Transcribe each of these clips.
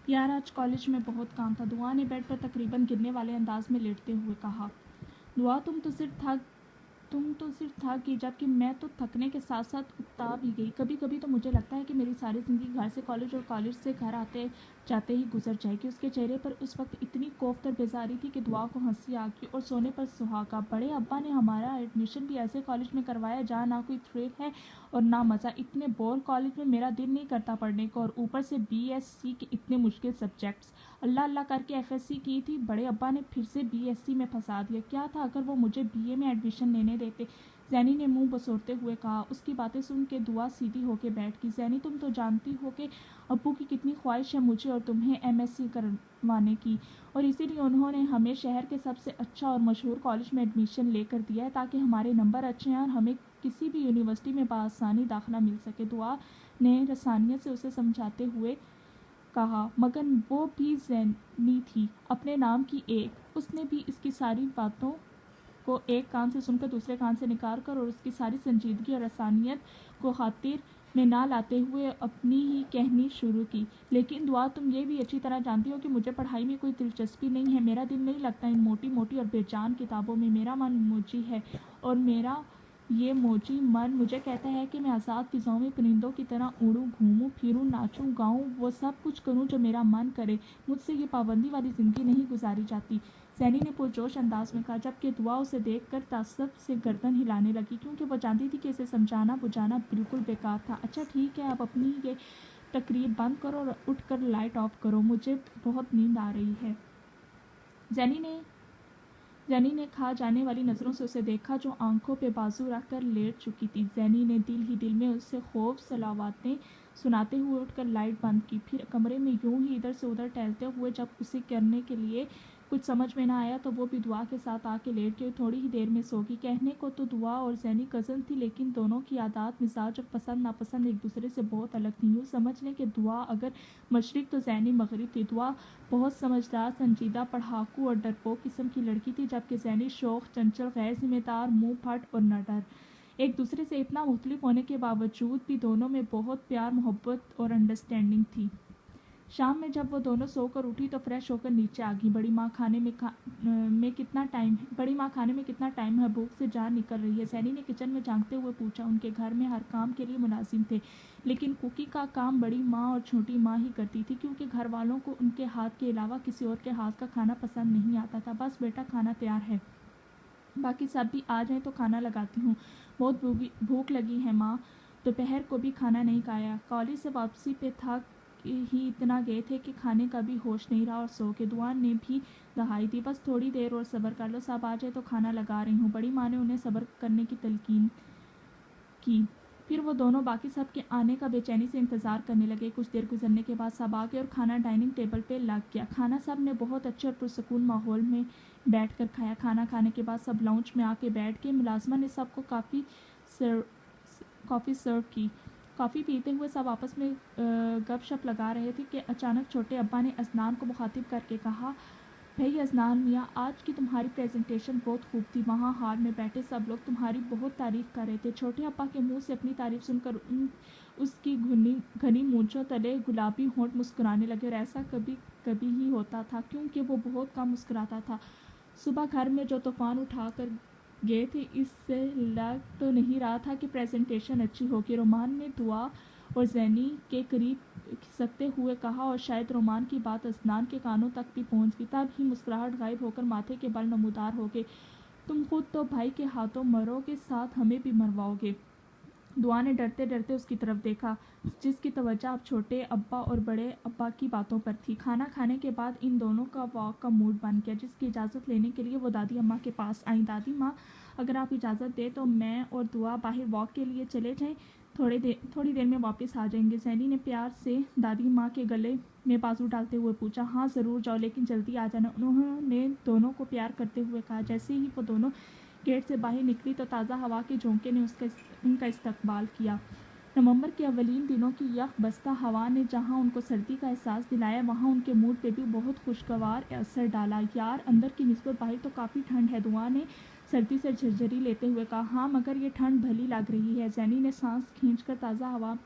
यार आज कॉलेज में बहुत काम था। दुआ ने बेड पर तकरीबन गिरने वाले अंदाज में लेटते हुए कहा। दुआ तुम तो सिर्फ थक गई, जबकि मैं तो थकने के साथ साथ उकता भी गई। कभी कभी तो मुझे लगता है कि मेरी सारी ज़िंदगी घर से कॉलेज और कॉलेज से घर आते जाते ही गुजर जाएगी। उसके चेहरे पर उस वक्त इतनी कोफ्त और बेजारी थी कि दुआ को हंसी आ गई और सोने पर सुहागा। बड़े अब्बा ने हमारा एडमिशन भी ऐसे कॉलेज में करवाया जहाँ ना कोई थ्रिल है और ना मज़ा। इतने बोर कॉलेज में मेरा दिल नहीं करता पढ़ने को, और ऊपर से BSc के इतने मुश्किल सब्जेक्ट्स। अल्लाह अल्लाह करके FSc की थी, बड़े अब्बा ने फिर से BSc में फंसा दिया। क्या था अगर वो मुझे BA में एडमिशन लेने देते। जैनी ने मुंह बसोरते हुए कहा। उसकी बातें सुन के दुआ सीधी होकर बैठ गई। जैनी, तुम तो जानती हो कि अब्बू की कितनी ख्वाहिश है मुझे और तुम्हें MSc करवाने की, और इसीलिए उन्होंने हमें शहर के सबसे अच्छा और मशहूर कॉलेज में एडमिशन लेकर दिया है ताकि हमारे नंबर अच्छे हैं और हमें किसी भी यूनिवर्सिटी में बआसानी दाखिला मिल सके। दुआ ने रसानियत से उसे समझाते हुए कहा। मगर वो भी जैनी थी, अपने नाम की एक। उसने भी इसकी सारी बातों को एक कान से सुनकर दूसरे कान से निकाल कर और उसकी सारी संजीदगी और रसानियत को खातिर में ना लाते हुए अपनी ही कहनी शुरू की। लेकिन दुआ, तुम ये भी अच्छी तरह जानती हो कि मुझे पढ़ाई में कोई दिलचस्पी नहीं है। मेरा दिल नहीं लगता इन मोटी मोटी और बेजान किताबों में। मेरा मन मोची है, और मेरा ये मोची मन मुझे कहता है कि मैं आज़ाद फिजाओं में परिंदों की तरह उड़ूं, घूमूं फिरूं, नाचूं गाऊं, वो सब कुछ करूं जो मेरा मन करे। मुझसे ये पाबंदी वाली ज़िंदगी नहीं गुजारी जाती, सैनी ने पुरजोश अंदाज में कहा, जबकि दुआ उसे देखकर तासब से गर्दन हिलाने लगी, क्योंकि वो जानती थी कि इसे समझाना बुझाना बिल्कुल बेकार था। अच्छा ठीक है, अब अपनी ये तकरीर बंद करो और उठकर लाइट ऑफ करो, मुझे बहुत नींद आ रही है। जैनी ने खा जाने वाली नज़रों से उसे देखा, जो आंखों पे बाजू रख कर लेट चुकी थी। जैनी ने दिल ही दिल में उसे खौफ सलावातें सुनाते हुए उठकर लाइट बंद की। फिर कमरे में यूं ही इधर से उधर टहलते हुए जब उसे करने के लिए कुछ समझ में ना आया तो वो भी दुआ के साथ आके लेट गई। थोड़ी ही देर में सो गई। कहने को तो दुआ और जैनी कज़न थी, लेकिन दोनों की आदत, मिजाज और पसंद नापसंद एक दूसरे से बहुत अलग थी। यूँ समझ लें कि दुआ अगर मशरिक तो जैनी मगरिब थी। दुआ बहुत समझदार, संजीदा, पढ़ाकू और डरपोक किस्म की लड़की थी, जबकि जैनी शौक, चंचल, गैर जिम्मेदार, मुंह फट और नडर। एक दूसरे से इतना मुख्तलिफ होने के बावजूद भी दोनों में बहुत प्यार, मोहब्बत और अंडरस्टैंडिंग थी। शाम में जब वो दोनों सोकर उठी तो फ्रेश होकर नीचे आ गई। बड़ी माँ खाने में कितना टाइम है, भूख से जान निकल रही है। सैनी ने किचन में झांकते हुए पूछा। उनके घर में हर काम के लिए मुलाजिम थे, लेकिन कुकी का काम बड़ी माँ और छोटी माँ ही करती थी, क्योंकि घर वालों को उनके हाथ के अलावा किसी और के हाथ का खाना पसंद नहीं आता था। बस बेटा, खाना तैयार है, बाकी सब भी आ जाए तो खाना लगाती हूँ। बहुत भूख लगी है माँ, दोपहर को भी खाना नहीं खाया। कॉलेज से वापसी पे थक ही इतना गए थे कि खाने का भी होश नहीं रहा और सो के। दुआ ने भी दहाई दी। बस थोड़ी देर और सब्र कर लो, सब आ जाए तो खाना लगा रही हूँ। बड़ी माँ ने उन्हें सब्र करने की तलकीन की। फिर वो दोनों बाकी सब के आने का बेचैनी से इंतज़ार करने लगे। कुछ देर गुजरने के बाद सब आ गए और खाना डाइनिंग टेबल पे लग गया। खाना सब ने बहुत अच्छे और पुरसकून माहौल में बैठ कर खाया। खाना खाने के बाद सब लाउंज में आके बैठ गए। मुलाजमा ने सबको कॉफ़ी सर्व की। कॉफ़ी पीते हुए सब आपस में गपशप लगा रहे थे कि अचानक छोटे अब्बा ने अजनान को मुखातिब करके कहा, भई अजनान मियाँ, आज की तुम्हारी प्रेजेंटेशन बहुत खूब थी। वहाँ हाल में बैठे सब लोग तुम्हारी बहुत तारीफ़ कर रहे थे। छोटे अब्बा के मुंह से अपनी तारीफ़ सुनकर उसकी घनी मूंछों तले गुलाबी होंठ मुस्कुराने लगे, और ऐसा कभी कभी ही होता था, क्योंकि वो बहुत कम मुस्कुराता था। सुबह घर में जो तूफ़ान उठा कर गए थे, इससे लग तो नहीं रहा था कि प्रेजेंटेशन अच्छी होगी। रोमान ने दुआ और जैनी के करीब खिसकते हुए कहा, और शायद रोमान की बात अजनान के कानों तक भी पहुंच गई। तब ही मुस्कुराहट गायब होकर माथे के बल नमूदार हो गए। तुम खुद तो भाई के हाथों मरोगे, साथ हमें भी मरवाओगे। दुआ ने डरते डरते उसकी तरफ देखा, जिसकी तवज्जो अब छोटे अब्बा और बड़े अब्बा की बातों पर थी। खाना खाने के बाद इन दोनों का वॉक का मूड बन गया, जिसकी इजाज़त लेने के लिए वो दादी अम्मा के पास आई। दादी माँ, अगर आप इजाज़त दें तो मैं और दुआ बाहर वॉक के लिए चले जाएं, थोड़ी देर में वापस आ जाएंगे। सैनी ने प्यार से दादी माँ के गले में बाजू डालते हुए पूछा। हाँ ज़रूर जाओ, लेकिन जल्दी आ जाना, उन्होंने दोनों को प्यार करते हुए कहा। जैसे ही वो दोनों गेट से बाहर निकली तो ताज़ा हवा के झोंके ने उनका इस्तकबाल किया। नवंबर के अवलीन दिनों की यख बस्ता हवा ने जहां उनको सर्दी का एहसास दिलाया, वहां उनके मूड पे भी बहुत खुशगवार असर डाला। यार, अंदर की निस्बत बाहर तो काफ़ी ठंड है, दुआ ने सर्दी से झरझरी लेते हुए कहा। हाँ, मगर ये ठंड भली लग रही है। जैनी ने सांस खींचकर ताज़ा हवा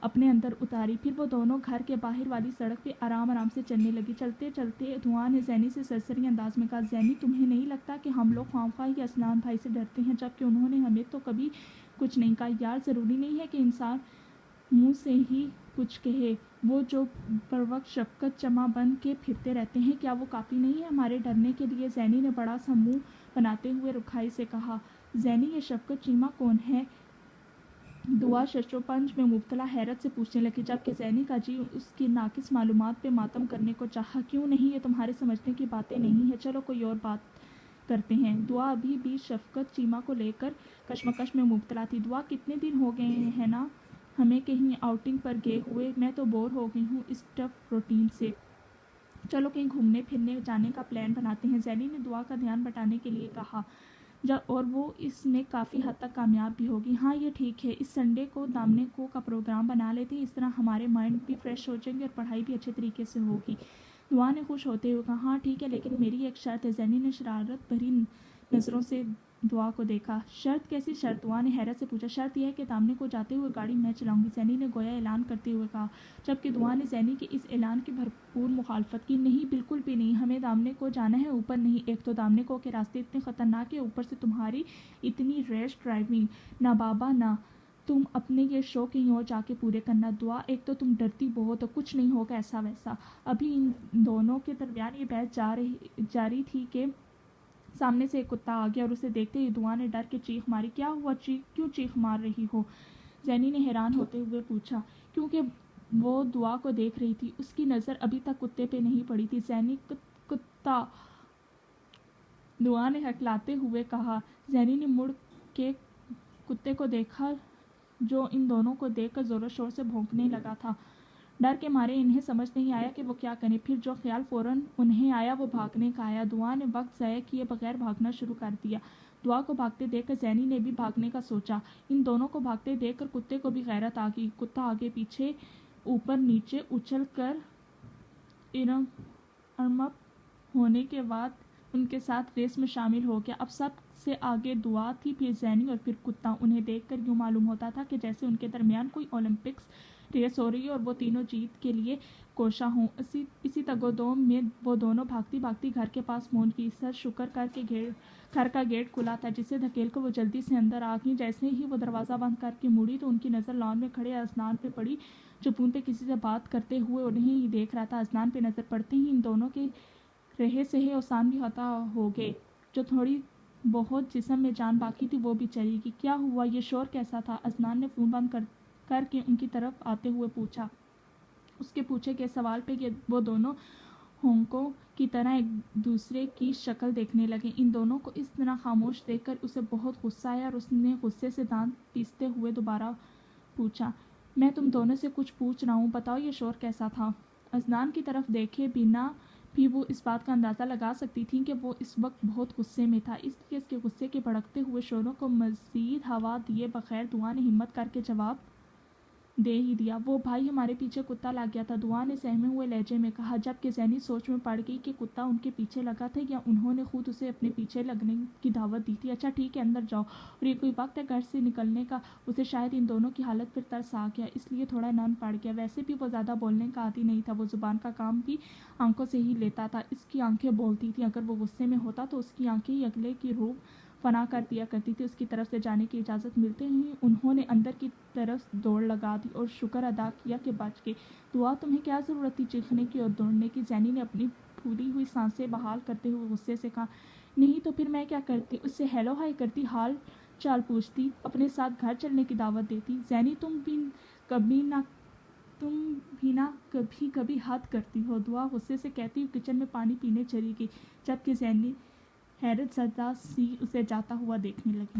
اپنے اندر اتاری۔ پھر وہ دونوں گھر کے باہر والی سڑک پہ آرام آرام سے چلنے لگی۔ چلتے چلتے دعا نے زینی سے سرسری انداز میں کہا، زینی تمہیں نہیں لگتا کہ ہم لوگ خواہ ہی اسنان بھائی سے ڈرتے ہیں جبکہ انہوں نے ہمیں تو کبھی کچھ نہیں کہا؟ یار ضروری نہیں ہے کہ انسان منہ سے ہی کچھ کہے، وہ جو بر وقت شفقت جمع بن کے پھرتے رہتے ہیں کیا وہ کافی نہیں ہے ہمارے ڈرنے کے لیے؟ زینی نے بڑا سا منہ بناتے ہوئے رکھائی سے کہا۔ زینی یہ شفقت چیمہ کون ہے؟ دعا ششوپنج میں مبتلا حیرت سے پوچھنے لگی جبکہ زینی کا جی اس کی ناقص معلومات پہ ماتم کرنے کو چاہا۔ کیوں نہیں، یہ تمہارے سمجھنے کی باتیں نہیں ہیں، چلو کوئی اور بات کرتے ہیں۔ دعا ابھی بھی شفقت چیمہ کو لے کر کشمکش میں مبتلا تھی۔ دعا کتنے دن ہو گئے ہیں نا ہمیں کہیں آؤٹنگ پر گئے ہوئے، میں تو بور ہو گئی ہوں اس ٹف روٹین سے، چلو کہیں گھومنے پھرنے جانے کا پلان بناتے ہیں۔ زینی نے دعا کا دھیان بٹانے کے لیے کہا اور وہ اس میں کافی حد تک کامیاب بھی ہوگی۔ ہاں یہ ٹھیک ہے، اس سنڈے کو دامنے کو کا پروگرام بنا لیتے ہیں، اس طرح ہمارے مائنڈ بھی فریش ہو جائیں گے اور پڑھائی بھی اچھے طریقے سے ہوگی۔ دعا نے خوش ہوتے ہوئے کہا، ہاں ٹھیک ہے، لیکن میری ایک شرط ہے۔ زینی نے شرارت بھری نظروں سے دعا کو دیکھا۔ شرط؟ کیسی شرط؟ دعا نے حیرت سے پوچھا۔ شرط یہ ہے کہ دامنے کو جاتے ہوئے گاڑی میں چلاؤں گی، زینی نے گویا اعلان کرتے ہوئے کہا، جبکہ دعا نے زینی کے اس اعلان کی بھرپور مخالفت کی۔ نہیں، بالکل بھی نہیں، ہمیں دامنے کو جانا ہے، اوپر نہیں۔ ایک تو دامنے کو کے راستے اتنے خطرناک ہیں، اوپر سے تمہاری اتنی ریش ڈرائیونگ۔ نہ بابا نہ، تم اپنے یہ شوق کہیں اور جا کے پورے کرنا۔ دعا ایک تو تم ڈرتی بہت ہو، کچھ نہیں ہوگا ایسا ویسا۔ ابھی ان دونوں کے درمیان یہ بحث جاری تھی کہ سامنے سے ایک کتا آ گیا اور اسے دیکھتے ہی دعا نے ڈر کے چیخ ماری۔ کیا ہوا؟ کیوں چیخ مار رہی ہو؟ زینی نے حیران ہوتے ہوئے پوچھا۔ کیونکہ وہ دعا کو دیکھ رہی تھی، اس کی نظر ابھی تک کتے پہ نہیں پڑی تھی۔ زینی کتا، دعا نے ہکلاتے ہوئے کہا۔ زینی نے مڑ کے کتے کو دیکھا جو ان دونوں کو دیکھ کر زور و شور سے بھونکنے لگا تھا۔ ڈر کے مارے انہیں سمجھ نہیں آیا کہ وہ کیا کریں، پھر جو خیال فوراً انہیں آیا وہ بھاگنے کا آیا۔ دعا نے وقت ضائع کیے بغیر بھاگنا شروع کر دیا۔ دعا کو بھاگتے دیکھ کر زینی نے بھی بھاگنے کا سوچا۔ ان دونوں کو بھاگتے دیکھ کر کتے کو بھی غیرت آ گئی۔ کتا آگے پیچھے اوپر نیچے اچھل کر ارم اپ ہونے کے بعد ان کے ساتھ ریس میں شامل ہو گیا۔ اب سب سے آگے دعا تھی، پھر زینی اور پھر کتا۔ انہیں دیکھ کر یوں معلوم ہوتا تھا کہ جیسے ان کے درمیان کوئی اولمپکس ریس ہو رہی ہے اور وہ تینوں جیت کے لیے کوشاں ہوں۔ اسی تگ و دو میں وہ دونوں بھاگتی بھاگتی گھر کے پاس پہنچ گئی۔ سر شکر کر کے گھر کا گیٹ کھلا تھا، جسے دھکیل کر وہ جلدی سے اندر آ گئی۔ جیسے ہی وہ دروازہ بند کر کے مڑی تو ان کی نظر لان میں کھڑے ازنان پہ پڑی جو فون پہ کسی سے بات کرتے ہوئے انہیں ہی دیکھ رہا تھا۔ ازنان پہ نظر پڑتے ہی ان دونوں کے رہے سہے اوسان بھی خطا ہو گئے، جو تھوڑی بہت جسم میں جان باقی تھی وہ بھی چلی گئی۔ کیا ہوا؟ یہ شور کیسا تھا؟ ازنان نے فون بند کر کے ان کی طرف آتے ہوئے پوچھا۔ اس کے پوچھے گئے سوال پہ وہ دونوں ہونکوں کی طرح ایک دوسرے کی شکل دیکھنے لگے۔ ان دونوں کو اس طرح خاموش دیکھ کر اسے بہت غصہ آیا اور اس نے غصے سے دانت پیستے ہوئے دوبارہ پوچھا، میں تم دونوں سے کچھ پوچھ رہا ہوں، بتاؤ یہ شور کیسا تھا؟ ازنان کی طرف دیکھے بنا بھی وہ اس بات کا اندازہ لگا سکتی تھیں کہ وہ اس وقت بہت غصے میں تھا، اس لیے اس کے غصے کے بھڑکتے ہوئے شوروں کو مزید ہوا دیے بغیر دعا نے ہمت کر کے جواب دے ہی دیا، وہ بھائی ہمارے پیچھے کتا لگ گیا تھا، دعا نے سہمے ہوئے لہجے میں کہا، جبکہ زینی سوچ میں پڑ گئی کہ کتا ان کے پیچھے لگا تھا یا انہوں نے خود اسے اپنے پیچھے لگنے کی دعوت دی تھی۔ اچھا ٹھیک ہے، اندر جاؤ، اور یہ کوئی وقت ہے گھر سے نکلنے کا؟ اسے شاید ان دونوں کی حالت پر ترس آ گیا، اس لیے تھوڑا نرم پڑ گیا۔ ویسے بھی وہ زیادہ بولنے کا عادی نہیں تھا، وہ زبان کا کام بھی آنکھوں سے ہی لیتا تھا، اس کی آنکھیں بولتی تھیں، اگر وہ غصے میں ہوتا تو اس کی آنکھیں ہی اگلے کی روح فنا کر دیا کرتی تھی۔ اس کی طرف سے جانے کی اجازت ملتے ہی انہوں نے اندر کی طرف دوڑ لگا دی اور شکر ادا کیا کہ بچ گئے۔ دعا تمہیں کیا ضرورت تھی چیخنے کی اور دوڑنے کی؟ زینی نے اپنی پھولی ہوئی سانسیں بحال کرتے ہوئے غصے سے کہا۔ نہیں تو پھر میں کیا کرتی؟ اس سے ہیلو ہائی کرتی، حال چال پوچھتی، اپنے ساتھ گھر چلنے کی دعوت دیتی۔ زینی تم بھی نہ کبھی حد کرتی ہو، دعا غصے سے کہتی ہوئی کچن میں پانی پینے چلی گئی، جبکہ زینی حیرت زدہ سی اسے جاتا ہوا دیکھنے لگی۔